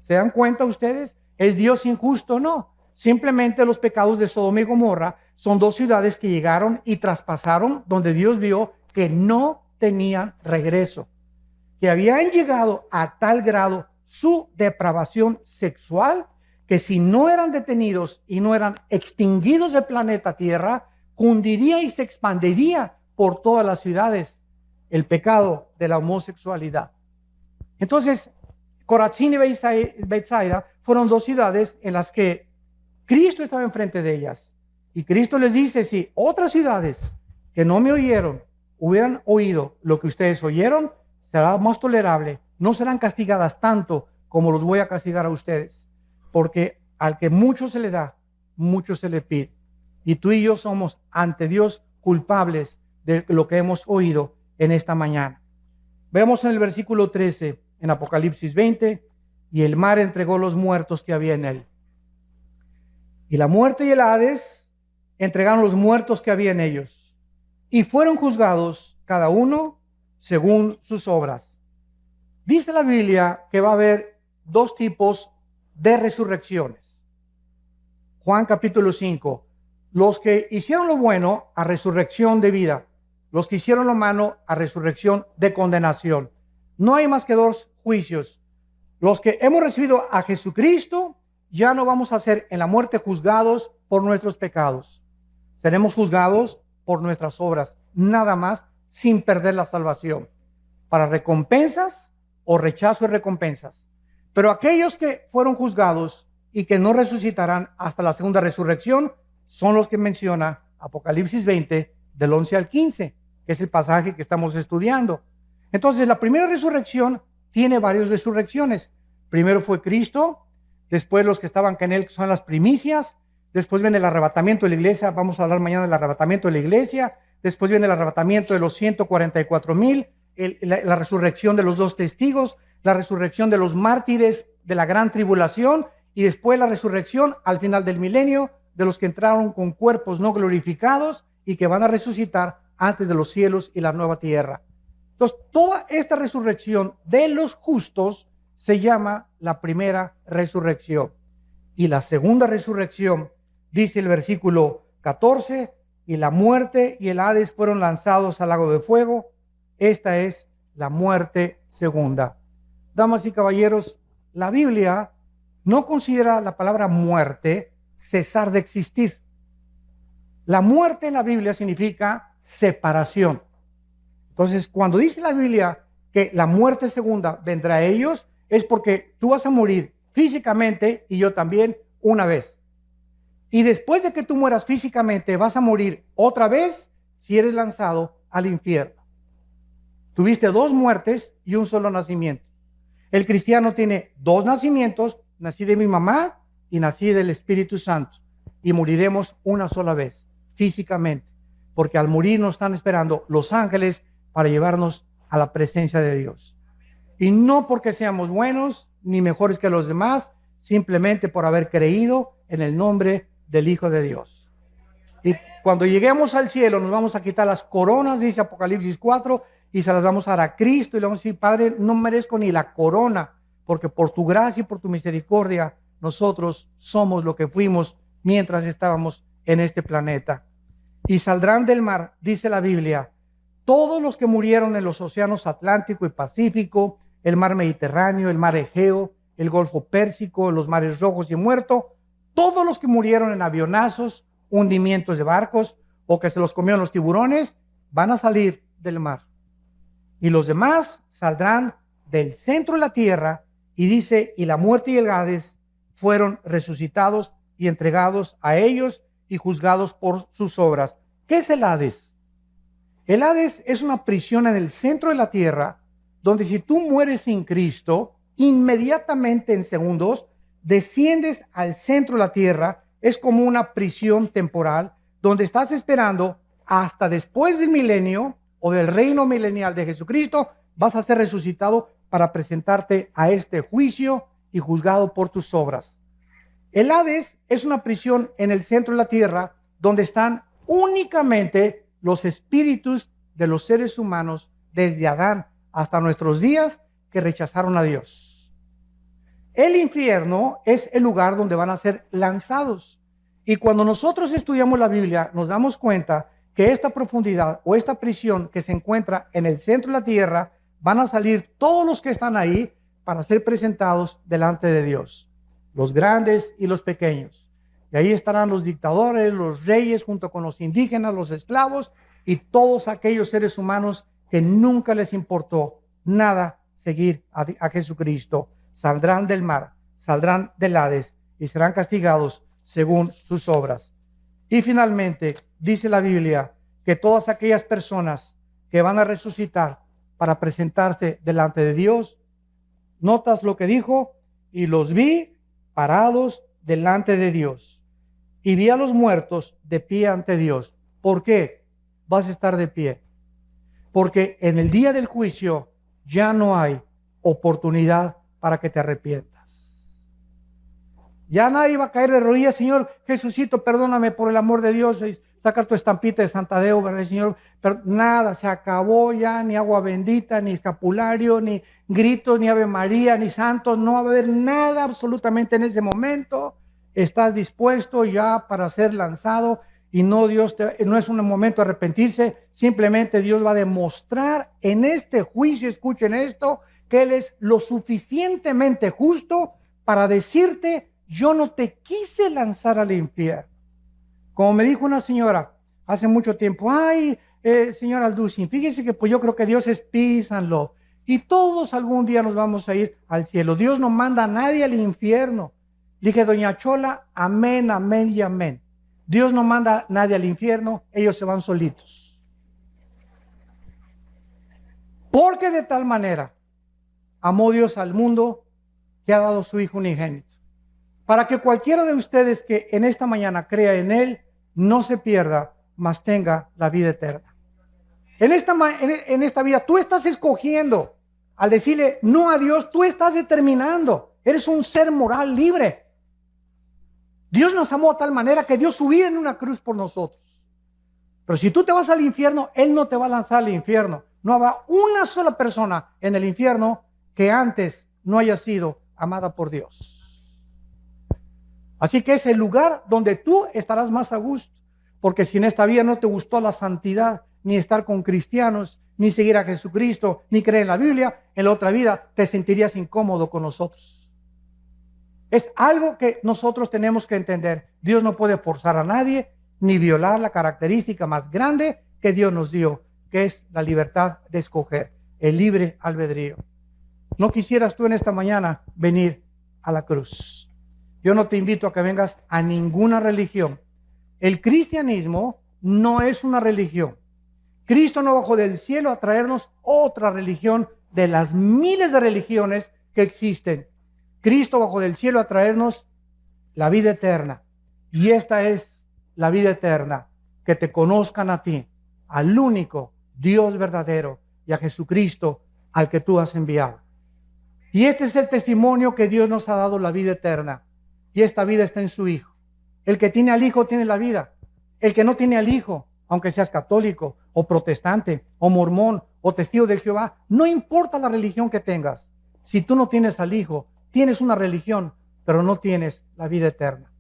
¿Se dan cuenta ustedes? ¿Es Dios injusto? No. Simplemente los pecados de Sodoma y Gomorra son dos ciudades que llegaron y traspasaron donde Dios vio que no tenían regreso, que habían llegado a tal grado su depravación sexual que si no eran detenidos y no eran extinguidos del planeta Tierra, cundiría y se expandiría por todas las ciudades el pecado de la homosexualidad. Entonces, Corazín y Betsaida fueron dos ciudades en las que Cristo estaba enfrente de ellas. Y Cristo les dice, si otras ciudades que no me oyeron hubieran oído lo que ustedes oyeron, será más tolerable, no serán castigadas tanto como los voy a castigar a ustedes, porque al que mucho se le da, mucho se le pide. Y tú y yo somos ante Dios culpables de lo que hemos oído en esta mañana. Vemos en el versículo 13, en Apocalipsis 20, y el mar entregó los muertos que había en él. Y la muerte y el Hades entregaron los muertos que había en ellos, y fueron juzgados cada uno según sus obras. Dice la Biblia que va a haber dos tipos de resurrecciones. Juan capítulo 5. Los que hicieron lo bueno a resurrección de vida, los que hicieron lo malo a resurrección de condenación. No hay más que dos juicios. Los que hemos recibido a Jesucristo, ya no vamos a ser en la muerte juzgados por nuestros pecados. Seremos juzgados por nuestras obras, nada más, sin perder la salvación, para recompensas o rechazo de recompensas. Pero aquellos que fueron juzgados y que no resucitarán hasta la segunda resurrección son los que menciona Apocalipsis 20, del 11 al 15, que es el pasaje que estamos estudiando. Entonces, la primera resurrección tiene varias resurrecciones. Primero fue Cristo, después los que estaban con él, que son las primicias, después viene el arrebatamiento de la iglesia, vamos a hablar mañana del arrebatamiento de la iglesia, después viene el arrebatamiento de los 144,000, la resurrección de los dos testigos, la resurrección de los mártires de la gran tribulación, y después la resurrección al final del milenio de los que entraron con cuerpos no glorificados y que van a resucitar antes de los cielos y la nueva tierra. Entonces, toda esta resurrección de los justos se llama la primera resurrección. Y la segunda resurrección, dice el versículo 14, y la muerte y el Hades fueron lanzados al lago de fuego. Esta es la muerte segunda. Damas y caballeros, la Biblia no considera la palabra muerte cesar de existir. La muerte en la Biblia significa separación. Entonces, cuando dice la Biblia que la muerte segunda vendrá a ellos, es porque tú vas a morir físicamente y yo también una vez. Y después de que tú mueras físicamente, vas a morir otra vez si eres lanzado al infierno. Tuviste dos muertes y un solo nacimiento. El cristiano tiene dos nacimientos, nací de mi mamá y nací del Espíritu Santo. Y moriremos una sola vez, físicamente, porque al morir nos están esperando los ángeles para llevarnos a la presencia de Dios. Y no porque seamos buenos ni mejores que los demás, simplemente por haber creído en el nombre del Hijo de Dios. Y cuando lleguemos al cielo nos vamos a quitar las coronas, dice Apocalipsis 4, y se las vamos a dar a Cristo y le vamos a decir, Padre, no merezco ni la corona, porque por tu gracia y por tu misericordia nosotros somos lo que fuimos mientras estábamos en este planeta. Y saldrán del mar, dice la Biblia, todos los que murieron en los océanos Atlántico y Pacífico, el mar Mediterráneo, el mar Egeo, el Golfo Pérsico, los mares Rojos y Muerto, todos los que murieron en avionazos, hundimientos de barcos o que se los comieron los tiburones, van a salir del mar. Y los demás saldrán del centro de la tierra Y dice, y la muerte y el Hades fueron resucitados y entregados a ellos y juzgados por sus obras. ¿Qué es el Hades? El Hades es una prisión en el centro de la tierra, donde si tú mueres sin Cristo, inmediatamente en segundos desciendes al centro de la tierra. Es como una prisión temporal, donde estás esperando hasta después del milenio o del reino milenial de Jesucristo, vas a ser resucitado para presentarte a este juicio y juzgado por tus obras. El Hades es una prisión en el centro de la tierra, donde están únicamente los espíritus de los seres humanos desde Adán hasta nuestros días que rechazaron a Dios. El infierno es el lugar donde van a ser lanzados. Y cuando nosotros estudiamos la Biblia, nos damos cuenta que esta profundidad o esta prisión que se encuentra en el centro de la tierra, van a salir todos los que están ahí para ser presentados delante de Dios, los grandes y los pequeños. Y ahí estarán los dictadores, los reyes, junto con los indígenas, los esclavos y todos aquellos seres humanos que nunca les importó nada seguir a Jesucristo. Saldrán del mar, saldrán del Hades y serán castigados según sus obras. Y finalmente, dice la Biblia que todas aquellas personas que van a resucitar para presentarse delante de Dios, notas lo que dijo, y los vi parados delante de Dios, y vi a los muertos de pie ante Dios. ¿Por qué vas a estar de pie? Porque en el día del juicio ya no hay oportunidad para que te arrepientas. Ya nadie va a caer de rodillas, Señor Jesucito, perdóname por el amor de Dios, y sacar tu estampita de Santadeo, ¿verdad, Señor? Pero nada, se acabó ya, ni agua bendita, ni escapulario, ni gritos, ni Ave María, ni santos, no va a haber nada absolutamente en ese momento. Estás dispuesto ya para ser lanzado y no, no es un momento de arrepentirse, simplemente Dios va a demostrar en este juicio, escuchen esto, que Él es lo suficientemente justo para decirte: yo no te quise lanzar al infierno. Como me dijo una señora hace mucho tiempo, ay, señora Alducin, fíjese que pues yo creo que Dios es peace and love, y todos algún día nos vamos a ir al cielo. Dios no manda a nadie al infierno. Dije, doña Chola, amén, amén y amén. Dios no manda a nadie al infierno, ellos se van solitos. Porque de tal manera amó Dios al mundo que ha dado su Hijo unigénito, para que cualquiera de ustedes que en esta mañana crea en Él, no se pierda, mas tenga la vida eterna. En esta vida tú estás escogiendo. Al decirle no a Dios, tú estás determinando. Eres un ser moral libre. Dios nos amó de tal manera que dio su vida en una cruz por nosotros. Pero si tú te vas al infierno, Él no te va a lanzar al infierno. No habrá una sola persona en el infierno que antes no haya sido amada por Dios. Así que es el lugar donde tú estarás más a gusto. Porque si en esta vida no te gustó la santidad, ni estar con cristianos, ni seguir a Jesucristo, ni creer en la Biblia, en la otra vida te sentirías incómodo con nosotros. Es algo que nosotros tenemos que entender. Dios no puede forzar a nadie, ni violar la característica más grande que Dios nos dio, que es la libertad de escoger, el libre albedrío. ¿No quisieras tú en esta mañana venir a la cruz? Yo no te invito a que vengas a ninguna religión. El cristianismo no es una religión. Cristo no bajó del cielo a traernos otra religión de las miles de religiones que existen. Cristo bajó del cielo a traernos la vida eterna. Y esta es la vida eterna, que te conozcan a ti, al único Dios verdadero, y a Jesucristo al que tú has enviado. Y este es el testimonio que Dios nos ha dado, la vida eterna. Y esta vida está en su Hijo. El que tiene al Hijo tiene la vida. El que no tiene al Hijo, aunque seas católico o protestante o mormón o testigo de Jehová, no importa la religión que tengas. Si tú no tienes al Hijo, tienes una religión, pero no tienes la vida eterna.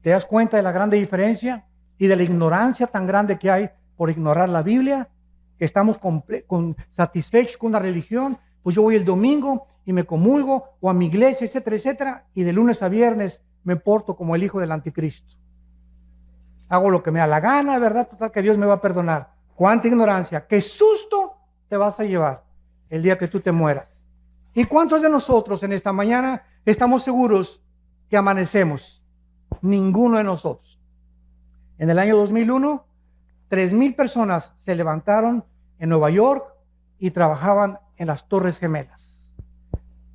¿Te das cuenta de la grande diferencia y de la ignorancia tan grande que hay por ignorar la Biblia? Que estamos satisfechos con una religión. Pues yo voy el domingo y me comulgo, o a mi iglesia, etcétera, etcétera, y de lunes a viernes me porto como el hijo del anticristo. Hago lo que me da la gana, ¿verdad? Total que Dios me va a perdonar. ¡Cuánta ignorancia! ¡Qué susto te vas a llevar el día que tú te mueras! ¿Y cuántos de nosotros en esta mañana estamos seguros que amanecemos? Ninguno de nosotros. En el año 2001, 3,000 personas se levantaron en Nueva York y trabajaban en las Torres Gemelas.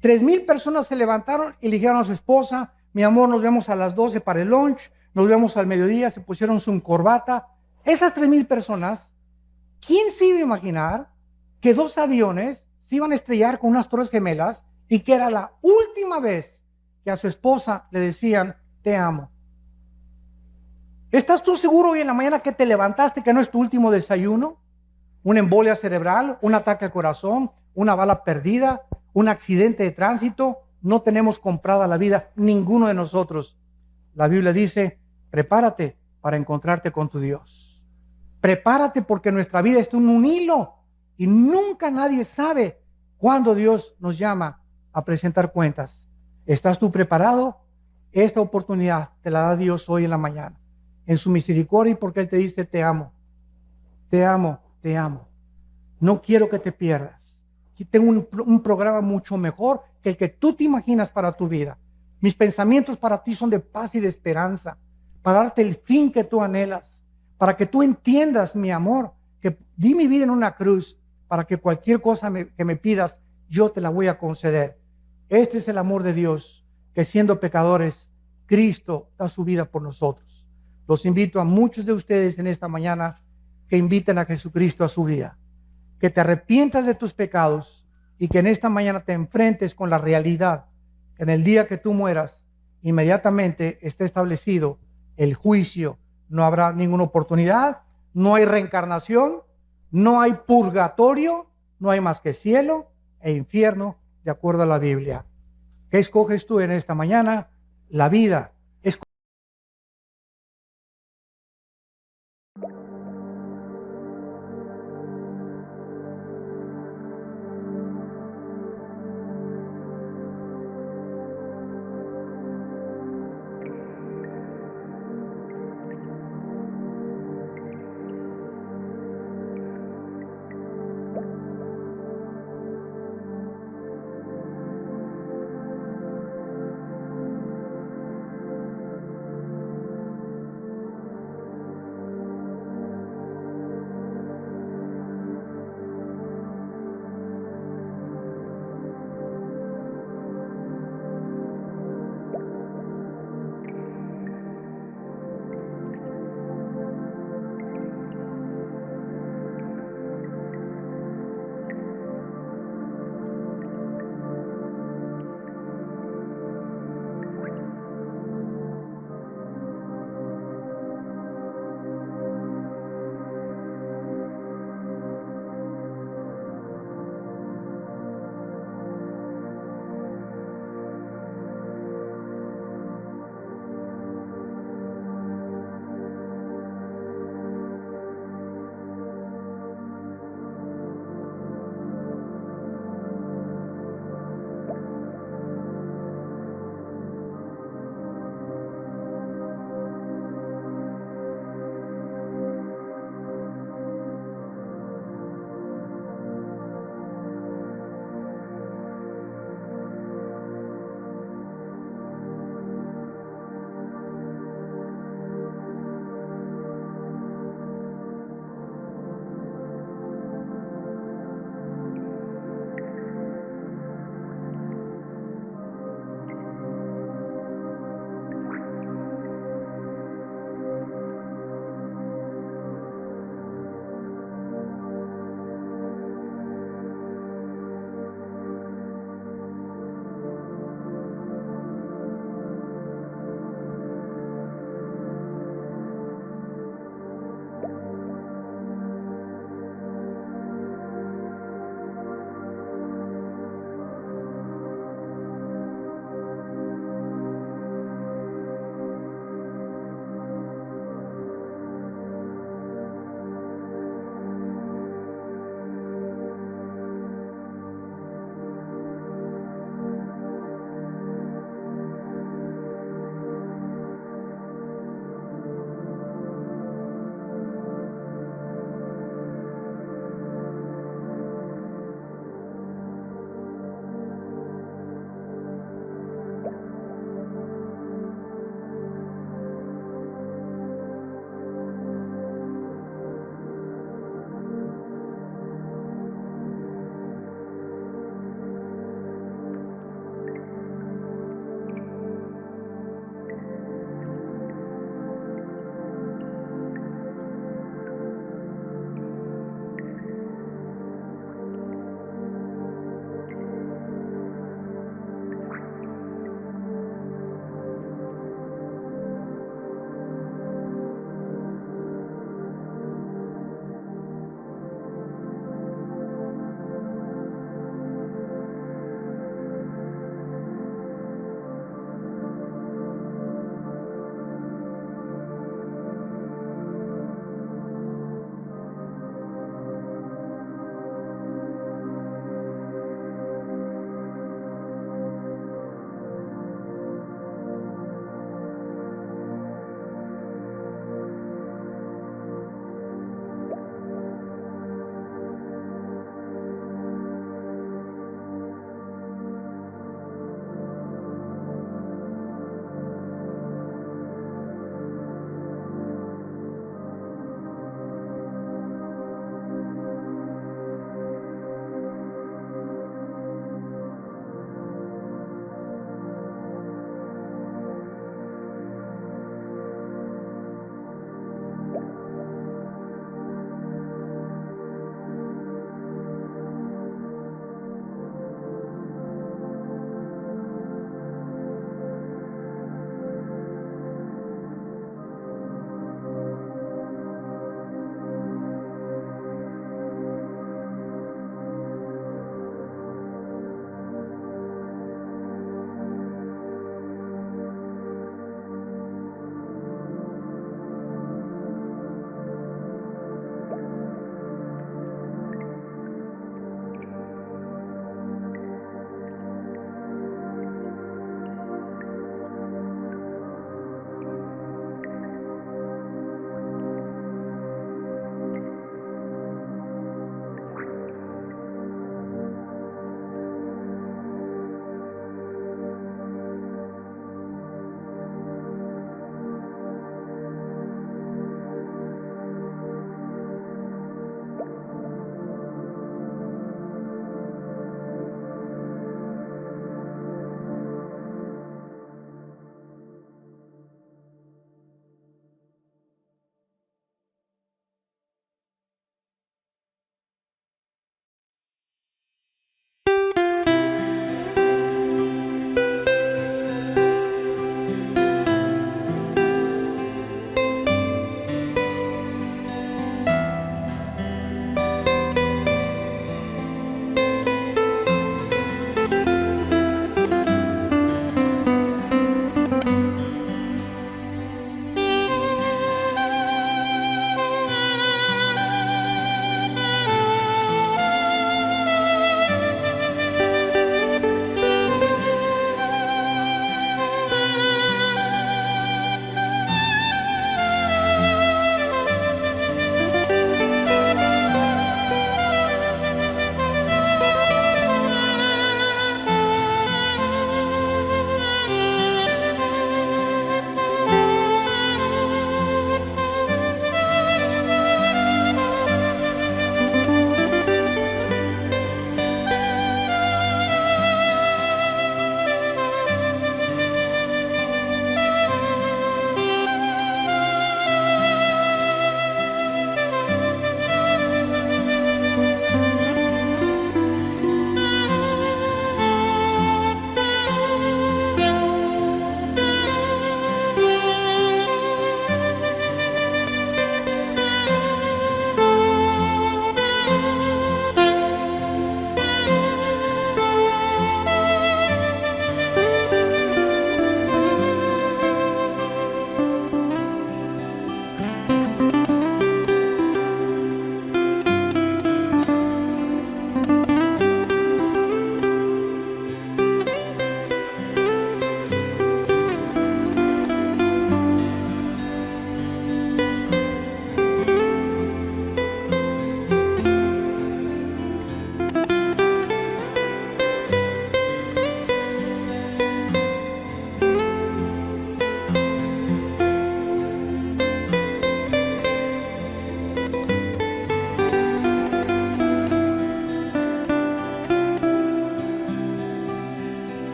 3,000 personas se levantaron y le dijeron a su esposa: mi amor, nos vemos a las 12 para el lunch, nos vemos al mediodía. Se pusieron su corbata. Esas 3,000 personas, ¿quién se iba a imaginar que 2 aviones se iban a estrellar con unas Torres Gemelas y que era la última vez que a su esposa le decían te amo? ¿Estás tú seguro hoy en la mañana que te levantaste que no es tu último desayuno? ¿Una embolia cerebral, un ataque al corazón, una bala perdida, un accidente de tránsito? No tenemos comprada la vida, ninguno de nosotros. La Biblia dice: prepárate para encontrarte con tu Dios. Prepárate, porque nuestra vida está en un hilo y nunca nadie sabe cuándo Dios nos llama a presentar cuentas. ¿Estás tú preparado? Esta oportunidad te la da Dios hoy en la mañana, en su misericordia, y porque Él te dice te amo, te amo, te amo. No quiero que te pierdas. Aquí tengo un programa mucho mejor que el que tú te imaginas para tu vida. Mis pensamientos para ti son de paz y de esperanza, para darte el fin que tú anhelas, para que tú entiendas, mi amor, que di mi vida en una cruz para que cualquier cosa que me pidas, yo te la voy a conceder. Este es el amor de Dios, que siendo pecadores, Cristo da su vida por nosotros. Los invito a muchos de ustedes en esta mañana que inviten a Jesucristo a su vida, que te arrepientas de tus pecados y que en esta mañana te enfrentes con la realidad que en el día que tú mueras, inmediatamente está establecido el juicio. No habrá ninguna oportunidad, no hay reencarnación, no hay purgatorio, no hay más que cielo e infierno, de acuerdo a la Biblia. ¿Qué escoges tú en esta mañana? La vida